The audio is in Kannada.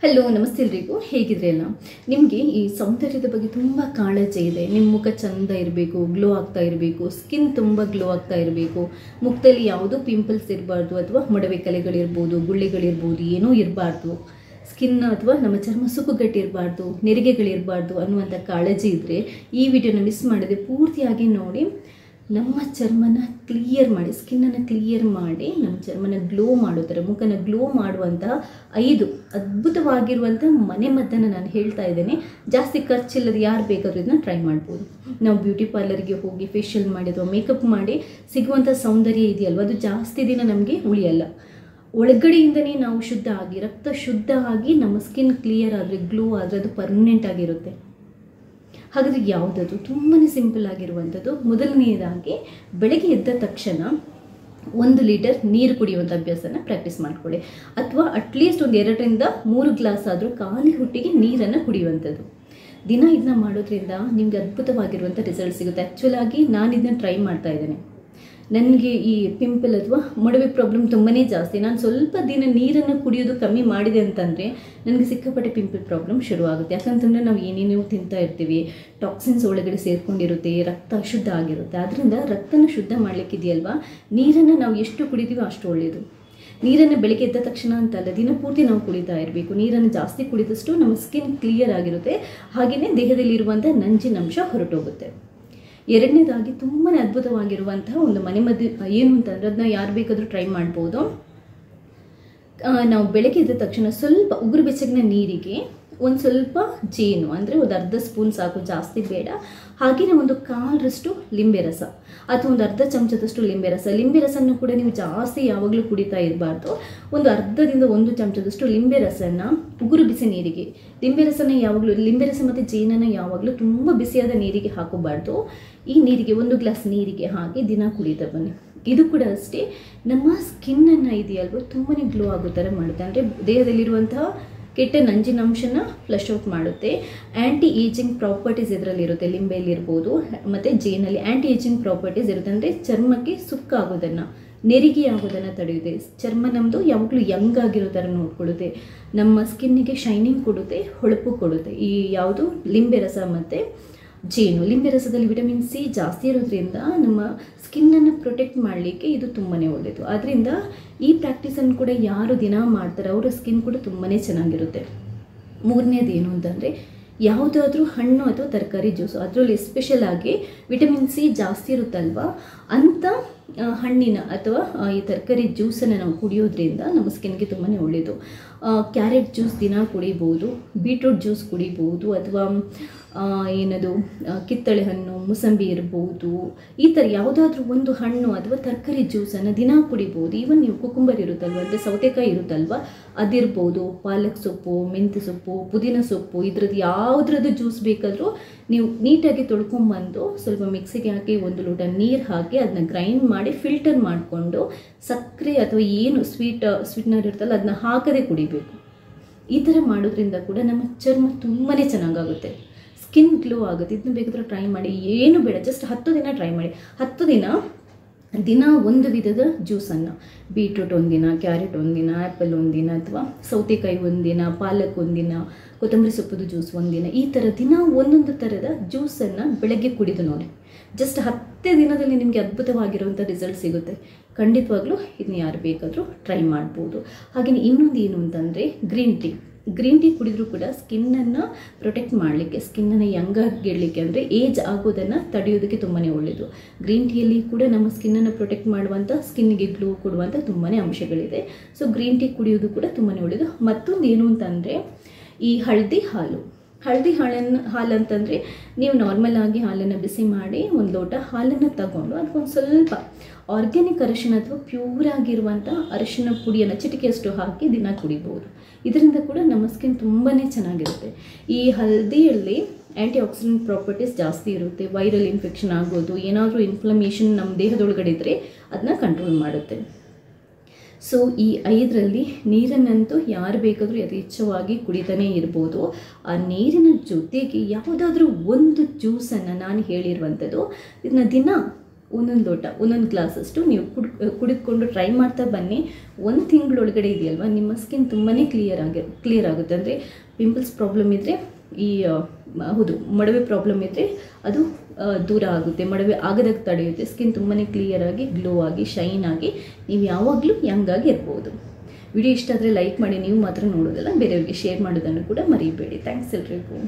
ಹಲೋ ನಮಸ್ತೆ ಎಲ್ರಿಗೂ, ಹೇಗಿದ್ರೆಲ್ಲ? ನಿಮಗೆ ಈ ಸೌಂದರ್ಯದ ಬಗ್ಗೆ ತುಂಬ ಕಾಳಜಿ ಇದೆ. ನಿಮ್ಮ ಮುಖ ಚಂದ ಇರಬೇಕು, ಗ್ಲೋ ಆಗ್ತಾ ಇರಬೇಕು, ಸ್ಕಿನ್ ತುಂಬ ಗ್ಲೋ ಆಗ್ತಾ ಇರಬೇಕು, ಮುಖದಲ್ಲಿ ಯಾವುದೂ ಪಿಂಪಲ್ಸ್ ಇರಬಾರ್ದು ಅಥವಾ ಮೊಡವೆ ಕಲೆಗಳಿರ್ಬೋದು, ಗುಳ್ಳೆಗಳಿರ್ಬೋದು, ಏನೂ ಇರಬಾರ್ದು, ಸ್ಕಿನ್ ಅಥವಾ ನಮ್ಮ ಚರ್ಮ ಸುಕ್ಕುಗಟ್ಟಿರಬಾರ್ದು, ನೆರಿಗೆಗಳಿರಬಾರ್ದು ಅನ್ನುವಂಥ ಕಾಳಜಿ ಇದ್ದರೆ ಈ ವಿಡಿಯೋನ ಮಿಸ್ ಮಾಡದೆ ಪೂರ್ತಿಯಾಗಿ ನೋಡಿ. ನಮ್ಮ ಚರ್ಮನ ಕ್ಲಿಯರ್ ಮಾಡಿ, ಸ್ಕಿನ್ನನ್ನು ಕ್ಲಿಯರ್ ಮಾಡಿ, ನಮ್ಮ ಚರ್ಮನ ಗ್ಲೋ ಮಾಡೋ ಥರ, ಮುಖನ ಗ್ಲೋ ಮಾಡುವಂತಹ 5 ಅದ್ಭುತವಾಗಿರುವಂಥ ಮನೆಮದ್ದನ್ನು ನಾನು ಹೇಳ್ತಾ ಇದ್ದೇನೆ. ಜಾಸ್ತಿ ಖರ್ಚಿಲ್ಲದೆ ಯಾರು ಬೇಕಾದರೂ ಇದನ್ನ ಟ್ರೈ ಮಾಡ್ಬೋದು. ನಾವು ಬ್ಯೂಟಿ ಪಾರ್ಲರ್ಗೆ ಹೋಗಿ ಫೇಶಿಯಲ್ ಮಾಡಿ ಅಥವಾ ಮೇಕಪ್ ಮಾಡಿ ಸಿಗುವಂಥ ಸೌಂದರ್ಯ ಇದೆಯಲ್ವ, ಅದು ಜಾಸ್ತಿ ದಿನ ನಮಗೆ ಉಳಿಯಲ್ಲ. ಒಳಗಡೆಯಿಂದನೇ ನಾವು ಶುದ್ಧ ಆಗಿ, ರಕ್ತ ಶುದ್ಧ ಆಗಿ ನಮ್ಮ ಸ್ಕಿನ್ ಕ್ಲಿಯರ್ ಆದರೆ, ಗ್ಲೋ ಆದರೆ ಅದು ಪರ್ಮನೆಂಟ್ ಆಗಿರುತ್ತೆ. ಹಾಗಾದರೆ ಯಾವುದದು? ತುಂಬಾ ಸಿಂಪಲ್ ಆಗಿರುವಂಥದ್ದು. ಮೊದಲನೆಯದಾಗಿ ಬೆಳಗ್ಗೆ ಎದ್ದ ತಕ್ಷಣ 1 ಲೀಟರ್ ನೀರು ಕುಡಿಯುವಂಥ ಅಭ್ಯಾಸನ ಪ್ರಾಕ್ಟೀಸ್ ಮಾಡಿಕೊಳ್ಳಿ. ಅಥವಾ ಅಟ್ಲೀಸ್ಟ್ ಒಂದು 2 ರಿಂದ 3 ಗ್ಲಾಸ್ ಆದರೂ ಖಾಲಿ ಹೊಟ್ಟೆಗೆ ನೀರನ್ನು ಕುಡಿಯುವಂಥದ್ದು. ದಿನ ಇದನ್ನ ಮಾಡೋದ್ರಿಂದ ನಿಮಗೆ ಅದ್ಭುತವಾಗಿರುವಂಥ ರಿಸಲ್ಟ್ ಸಿಗುತ್ತೆ. ಆ್ಯಕ್ಚುಲಾಗಿ ನಾನು ಇದನ್ನ ಟ್ರೈ ಮಾಡ್ತಾ ಇದ್ದೇನೆ. ನನಗೆ ಈ ಪಿಂಪಲ್ ಅಥವಾ ಮೊಡವೆ ಪ್ರಾಬ್ಲಮ್ ತುಂಬಾ ಜಾಸ್ತಿ. ನಾನು ಸ್ವಲ್ಪ ದಿನ ನೀರನ್ನು ಕುಡಿಯೋದು ಕಮ್ಮಿ ಮಾಡಿದೆ ಅಂತಂದರೆ ನನಗೆ ಸಿಕ್ಕಾಪಟ್ಟೆ ಪಿಂಪಲ್ ಪ್ರಾಬ್ಲಮ್ ಶುರುವಾಗುತ್ತೆ. ಯಾಕಂತಂದರೆ ನಾವು ಏನೇನೋ ತಿಂತಾ ಇರ್ತೀವಿ, ಟಾಕ್ಸಿನ್ಸ್ ಒಳಗಡೆ ಸೇರ್ಕೊಂಡಿರುತ್ತೆ, ರಕ್ತ ಅಶುದ್ಧ ಆಗಿರುತ್ತೆ. ಆದ್ದರಿಂದ ರಕ್ತನ ಶುದ್ಧ ಮಾಡಲಿಕ್ಕಿದೆಯಲ್ವಾ, ನೀರನ್ನು ನಾವು ಎಷ್ಟು ಕುಡಿತೀವೋ ಅಷ್ಟು ಒಳ್ಳೆಯದು. ನೀರನ್ನು ಬೆಳಗ್ಗೆ ಎದ್ದ ತಕ್ಷಣ ಅಂತಲ್ಲ, ದಿನಪೂರ್ತಿ ನಾವು ಕುಡಿತಾ ಇರಬೇಕು. ನೀರನ್ನು ಜಾಸ್ತಿ ಕುಡಿದಷ್ಟು ನಮ್ಮ ಸ್ಕಿನ್ ಕ್ಲಿಯರ್ ಆಗಿರುತ್ತೆ, ಹಾಗೆಯೇ ದೇಹದಲ್ಲಿರುವಂಥ ನಂಜಿನಂಶ ಹೊರಟೋಗುತ್ತೆ. ಎರಡನೇದಾಗಿ ತುಂಬಾ ಅದ್ಭುತವಾಗಿರುವಂತಹ ಒಂದು ಮನೆಮದ್ದು ಏನು ಅಂತಂದರೆ, ಅದನ್ನ ಯಾರು ಬೇಕಾದರೂ ಟ್ರೈ ಮಾಡ್ಬೋದು. ನಾವು ಬೆಳಗ್ಗೆ ಎದ್ದ ತಕ್ಷಣ ಸ್ವಲ್ಪ ಉಗುರು ಬೆಚ್ಚಗಿನ ನೀರಿಗೆ ಒಂದು ಸ್ವಲ್ಪ ಜೇನು, ಅಂದರೆ ಒಂದು ಅರ್ಧ ಸ್ಪೂನ್ ಸಾಕು, ಜಾಸ್ತಿ ಬೇಡ. ಹಾಗೆಯೇ ಒಂದು 1/4 ಲಿಂಬೆ ರಸ ಅಥವಾ ಒಂದು ಅರ್ಧ ಚಮಚದಷ್ಟು ಲಿಂಬೆ ರಸ. ಲಿಂಬೆ ರಸನ್ನು ಕೂಡ ನೀವು ಜಾಸ್ತಿ ಯಾವಾಗಲೂ ಕುಡಿತಾ ಇರಬಾರ್ದು. ಒಂದು ಅರ್ಧದಿಂದ 1 ಚಮಚದಷ್ಟು ಲಿಂಬೆ ರಸನ ಉಗುರು ಬಿಸಿ ನೀರಿಗೆ, ಲಿಂಬೆ ರಸನ ಯಾವಾಗಲೂ, ಲಿಂಬೆ ರಸ ಮತ್ತು ಜೇನನ್ನು ಯಾವಾಗಲೂ ತುಂಬ ಬಿಸಿಯಾದ ನೀರಿಗೆ ಹಾಕೋಬಾರ್ದು. ಈ ನೀರಿಗೆ 1 ಗ್ಲಾಸ್ ನೀರಿಗೆ ಹಾಕಿ ದಿನ ಕುಡಿತಾ ಬನ್ನಿ. ಇದು ಕೂಡ ಅಷ್ಟೇ, ನಮ್ಮ ಸ್ಕಿನ್ನನ್ನು ಇದೆಯಲ್ವ ತುಂಬಾ ಗ್ಲೋ ಆಗೋ ಥರ ಮಾಡುತ್ತೆ. ಅಂದರೆ ದೇಹದಲ್ಲಿರುವಂತಹ ಕೆಟ್ಟ ನಂಜಿನಂಶನ ಫ್ಲಶ್ ಔಟ್ ಮಾಡುತ್ತೆ. ಆ್ಯಂಟಿ ಏಜಿಂಗ್ ಪ್ರಾಪರ್ಟೀಸ್ ಇದರಲ್ಲಿರುತ್ತೆ. ಲಿಂಬೆಯಲ್ಲಿರ್ಬೋದು ಮತ್ತು ಜೇನಲ್ಲಿ ಆ್ಯಂಟಿ ಏಜಿಂಗ್ ಪ್ರಾಪರ್ಟೀಸ್ ಇರುತ್ತೆ. ಅಂದರೆ ಚರ್ಮಕ್ಕೆ ಸುಕ್ಕಾಗೋದನ್ನು, ನೆರಿಗೆ ಆಗೋದನ್ನು ತಡೆಯುತ್ತೆ. ಚರ್ಮ ನಮ್ಮದು ಯಾವಾಗಲೂ ಯಂಗ್ ಆಗಿರೋ ಥರ ನೋಡ್ಕೊಳ್ಳುತ್ತೆ. ನಮ್ಮ ಸ್ಕಿನ್ನಿಗೆ ಶೈನಿಂಗ್ ಕೊಡುತ್ತೆ, ಹೊಳಪು ಕೊಡುತ್ತೆ. ಈ ಯಾವುದು ಲಿಂಬೆ ರಸ ಮತ್ತು ಜೇನು. ಲಿಂಬೆ ರಸದಲ್ಲಿ ವಿಟಮಿನ್ ಸಿ ಜಾಸ್ತಿ ಇರೋದ್ರಿಂದ ನಮ್ಮ ಸ್ಕಿನ್ನನ್ನು ಪ್ರೊಟೆಕ್ಟ್ ಮಾಡಲಿಕ್ಕೆ ಇದು ತುಂಬಾ ಒಳ್ಳೆಯದು. ಆದ್ದರಿಂದ ಈ ಪ್ರಾಕ್ಟೀಸನ್ನು ಕೂಡ ಯಾರು ದಿನ ಮಾಡ್ತಾರೆ ಅವರ ಸ್ಕಿನ್ ಕೂಡ ತುಂಬಾ ಚೆನ್ನಾಗಿರುತ್ತೆ. ಮೂರನೇದು ಏನು ಅಂತಂದರೆ, ಯಾವುದಾದ್ರೂ ಹಣ್ಣು ಅಥವಾ ತರಕಾರಿ ಜ್ಯೂಸು, ಅದರಲ್ಲಿ ಎಸ್ಪೆಷಲ್ ಆಗಿ ವಿಟಮಿನ್ ಸಿ ಜಾಸ್ತಿ ಇರುತ್ತಲ್ವ, ಅಂಥ ಹಣ್ಣಿನ ಅಥವಾ ಈ ತರಕಾರಿ ಜ್ಯೂಸನ್ನು ನಾವು ಕುಡಿಯೋದ್ರಿಂದ ನಮ್ಮ ಸ್ಕಿನ್ಗೆ ತುಂಬಾ ಒಳ್ಳೆಯದು. ಕ್ಯಾರೆಟ್ ಜ್ಯೂಸ್ ದಿನ ಕುಡಿಬೋದು, ಬೀಟ್ರೂಟ್ ಜ್ಯೂಸ್ ಕುಡಿಬೋದು, ಅಥವಾ ಏನದು ಕಿತ್ತಳೆ ಹಣ್ಣು, ಮೂಸಂಬಿ ಇರ್ಬೋದು. ಈ ಥರ ಯಾವುದಾದ್ರೂ ಒಂದು ಹಣ್ಣು ಅಥವಾ ತರಕಾರಿ ಜ್ಯೂಸನ್ನು ದಿನ ಕುಡಿಬೋದು. ಈವನ್ ನೀವು ಕುಕುಂಬರ್ ಇರುತ್ತಲ್ವ, ಅಂದರೆ ಸೌತೆಕಾಯಿ ಇರುತ್ತಲ್ವ, ಅದಿರ್ಬೋದು, ಪಾಲಕ್ ಸೊಪ್ಪು, ಮೆಂತ್ಯ ಸೊಪ್ಪು, ಪುದೀನ ಸೊಪ್ಪು, ಇದ್ರದ್ದು ಯಾವುದ್ರದ್ದು ಜ್ಯೂಸ್ ಬೇಕಾದರೂ ನೀವು ನೀಟಾಗಿ ತೊಳ್ಕೊಂಬಂದು ಸ್ವಲ್ಪ ಮಿಕ್ಸಿಗೆ ಹಾಕಿ 1 ಲೋಟ ನೀರು ಹಾಕಿ ಅದನ್ನ ಗ್ರೈಂಡ್ ಮಾಡಿ ಫಿಲ್ಟರ್ ಮಾಡಿಕೊಂಡು ಸಕ್ಕರೆ ಅಥವಾ ಏನು ಸ್ವೀಟ್ನರ್ ಇರ್ತಲ್ಲ ಅದನ್ನ ಹಾಕದೆ ಕುಡಿಬೇಕು. ಈ ಥರ ಮಾಡೋದ್ರಿಂದ ಕೂಡ ನಮ್ಮ ಚರ್ಮ ತುಂಬಾ ಚೆನ್ನಾಗಾಗುತ್ತೆ, ಸ್ಕಿನ್ ಗ್ಲೋ ಆಗುತ್ತೆ. ಇದನ್ನ ಬೇಕಾದರೂ ಟ್ರೈ ಮಾಡಿ. ಏನು ಬೇಡ, ಜಸ್ಟ್ 10 ದಿನ ಟ್ರೈ ಮಾಡಿ. 10 ದಿನ ಒಂದು ವಿಧದ ಜ್ಯೂಸನ್ನು, ಬೀಟ್ರೂಟ್ ಒಂದಿನ, ಕ್ಯಾರೆಟ್ ಒಂದಿನ, ಆ್ಯಪಲ್ ಒಂದಿನ, ಅಥವಾ ಸೌತೆಕಾಯಿ ಒಂದಿನ, ಪಾಲಕ್ ಒಂದಿನ, ಕೊತ್ತಂಬರಿ ಸೊಪ್ಪುದು ಜ್ಯೂಸ್ ಒಂದಿನ, ಈ ಥರ ದಿನ ಒಂದೊಂದು ಥರದ ಜ್ಯೂಸನ್ನು ಬೆಳಗ್ಗೆ ಕುಡಿದು ನೋಡಿ. ಜಸ್ಟ್ 10 ದಿನದಲ್ಲಿ ನಿಮಗೆ ಅದ್ಭುತವಾಗಿರುವಂಥ ರಿಸಲ್ಟ್ ಸಿಗುತ್ತೆ. ಖಂಡಿತವಾಗ್ಲೂ ಇದನ್ನ ಯಾರು ಬೇಕಾದರೂ ಟ್ರೈ ಮಾಡ್ಬೋದು. ಹಾಗೆಯೇ ಇನ್ನೊಂದು ಏನು ಅಂತಂದರೆ, ಗ್ರೀನ್ ಟೀ ಕುಡಿದ್ರೂ ಕೂಡ ಸ್ಕಿನ್ನನ್ನು ಪ್ರೊಟೆಕ್ಟ್ ಮಾಡಲಿಕ್ಕೆ, ಸ್ಕಿನ್ನನ್ನು ಯಂಗಾಗಿಡಲಿಕ್ಕೆ, ಅಂದರೆ ಏಜ್ ಆಗೋದನ್ನು ತಡೆಯೋದಕ್ಕೆ ತುಂಬಾ ಒಳ್ಳೆಯದು. ಗ್ರೀನ್ ಟೀಯಲ್ಲಿ ಕೂಡ ನಮ್ಮ ಸ್ಕಿನ್ನನ್ನು ಪ್ರೊಟೆಕ್ಟ್ ಮಾಡುವಂಥ, ಸ್ಕಿನ್ನಿಗೆ ಗ್ಲೋ ಕೊಡುವಂಥ ತುಂಬಾ ಅಂಶಗಳಿದೆ. ಸೊ ಗ್ರೀನ್ ಟೀ ಕುಡಿಯೋದು ಕೂಡ ತುಂಬಾ ಒಳ್ಳೆಯದು. ಮತ್ತೊಂದು ಏನು ಅಂತಂದರೆ, ಈ ಹಳದಿ ಹಾಲು ಅಂತಂದರೆ, ನೀವು ನಾರ್ಮಲ್ ಆಗಿ ಹಾಲನ್ನು ಬಿಸಿ ಮಾಡಿ 1 ಲೋಟ ಹಾಲನ್ನು ತಗೊಂಡು ಅದಕ್ಕೊಂದು ಸ್ವಲ್ಪ ಆರ್ಗ್ಯಾನಿಕ್ ಅರಿಶಿನ ಅಥವಾ ಪ್ಯೂರ್ ಆಗಿರುವಂಥ ಅರಿಶಿನ ಪುಡಿಯನ್ನು ಚಿಟಿಕೆಯಷ್ಟು ಹಾಕಿ ದಿನ ಕುಡಿಬೋದು. ಇದರಿಂದ ಕೂಡ ನಮ್ಮ ಸ್ಕಿನ್ ತುಂಬಾ ಚೆನ್ನಾಗಿರುತ್ತೆ. ಈ ಹಲ್ದಿಯಲ್ಲಿ ಆ್ಯಂಟಿ ಆಕ್ಸಿಡೆಂಟ್ ಪ್ರಾಪರ್ಟೀಸ್ ಜಾಸ್ತಿ ಇರುತ್ತೆ. ವೈರಲ್ ಇನ್ಫೆಕ್ಷನ್ ಆಗೋದು, ಏನಾದರೂ ಇನ್ಫ್ಲಮೇಷನ್ ನಮ್ಮ ದೇಹದೊಳಗಡೆ ಇದ್ದರೆ ಅದನ್ನ ಕಂಟ್ರೋಲ್ ಮಾಡುತ್ತೆ. ಸೊ ಈ 5ರಲ್ಲಿ ನೀರನ್ನಂತೂ ಯಾರು ಬೇಕಾದರೂ ಯಥೇಚ್ಛವಾಗಿ ಕುಡಿತಾನೇ ಇರ್ಬೋದು. ಆ ನೀರಿನ ಜೊತೆಗೆ ಯಾವುದಾದ್ರೂ ಒಂದು ಜ್ಯೂಸನ್ನು, ನಾನು ಹೇಳಿರುವಂಥದ್ದು, ಇದನ್ನ ದಿನ ಒಂದೊಂದು ಲೋಟ ಒಂದೊಂದು ಗ್ಲಾಸಷ್ಟು ನೀವು ಕುಡಿದುಕೊಂಡು ಟ್ರೈ ಮಾಡ್ತಾ ಬನ್ನಿ. 1 ತಿಂಗಳೊಳಗಡೆ ಇದೆಯಲ್ವ ನಿಮ್ಮ ಸ್ಕಿನ್ ತುಂಬಾ ಕ್ಲಿಯರ್ ಆಗುತ್ತೆ. ಅಂದರೆ ಪಿಂಪಲ್ಸ್ ಪ್ರಾಬ್ಲಮ್ ಇದ್ದರೆ ಹೌದು ಮೊಡವೆ ಪ್ರಾಬ್ಲಮ್ ಇದ್ದರೆ ಅದು ದೂರ ಆಗುತ್ತೆ, ಮೊಡವೆ ಆಗದಾಗ ತಡೆಯುತ್ತೆ. ಸ್ಕಿನ್ ತುಂಬಾ ಕ್ಲಿಯರಾಗಿ ಗ್ಲೋ ಆಗಿ ಶೈನ್ ಆಗಿ ನೀವು ಯಾವಾಗಲೂ ಯಂಗಾಗಿ ಇರ್ಬೋದು. ವಿಡಿಯೋ ಇಷ್ಟ ಆದರೆ ಲೈಕ್ ಮಾಡಿ, ನೀವು ಮಾತ್ರ ನೋಡೋದಲ್ಲ ಬೇರೆಯವ್ರಿಗೆ ಶೇರ್ ಮಾಡೋದನ್ನು ಕೂಡ ಮರಿಬೇಡಿ. ಥ್ಯಾಂಕ್ಸ್ ಎಲ್ರಿಗೂ.